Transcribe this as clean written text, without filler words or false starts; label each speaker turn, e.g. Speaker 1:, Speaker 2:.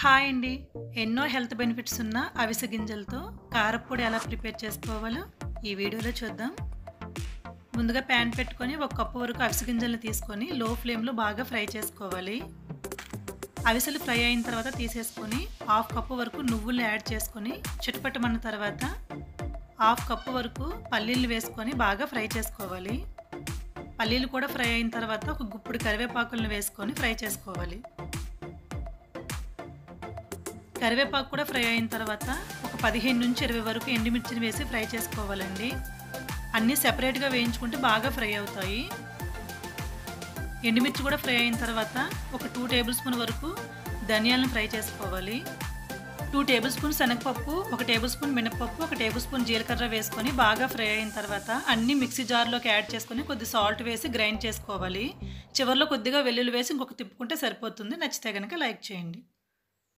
Speaker 1: Hi అండి. ఎన్నో health benefits ఉన్న అవిసె గింజలతో కారప్పొడి ఎలా ప్రిపేర్ చేసుకోవాలో ఈ వీడియోలో చూద్దాం. ముందుగా ప్యాన్ పెట్టుకొని ఒక కప్పు వరకు అవిసె గింజలను తీసుకొని లో ఫ్లేమ్‌లో బాగా ఫ్రై చేసుకోవాలి. అవిసెలు ఫ్రై అయిన తర్వాత తీసేసుకొని హాఫ్ కప్పు వరకు నువ్వులు యాడ్ చేసుకొని చిటపటమన్న తర్వాత హాఫ్ కప్పు వరకు పల్లీలు వేసుకొని బాగా ఫ్రై చేసుకోవాలి. పల్లీలు కూడా ఫ్రై అయిన తర్వాత ఒక గుప్పుడు కరివేపాకులను వేసుకొని ఫ్రై చేసుకోవాలి. కరివేపాకు కూడా ఫ్రై అయిన తర్వాత ఒక 15-20 వరకు ఎండుమిర్చిని వేసి ఫ్రై చేసుకోవాలండి. అన్నీ సెపరేట్‌గా వేయించుకుంటే బాగా ఫ్రై అవుతాయి. ఎండుమిర్చి కూడా ఫ్రై అయిన తర్వాత ఒక 2 టేబుల్ స్పూన్ వరకు ధనియాలను ఫ్రై చేసుకోవాలి. 2 టేబుల్ స్పూన్ శనగపప్పు, 1 టేబుల్ స్పూన్ మినపప్పు, 1 టేబుల్ స్పూన్ జీలకర్ర వేసుకొని బాగా ఫ్రై అయిన తర్వాత అన్నీ మిక్సీ జార్‌లోకి యాడ్ చేసుకొని కొద్ది సాల్ట్ వేసి గ్రైండ్ చేసుకోవాలి. చివరిలో కొద్దిగా వెల్లుల్లి వేసి ఇంకొక తిప్పుకుంటే సరిపోతుంది. నచ్చితే గనుక లైక్ చేయండి.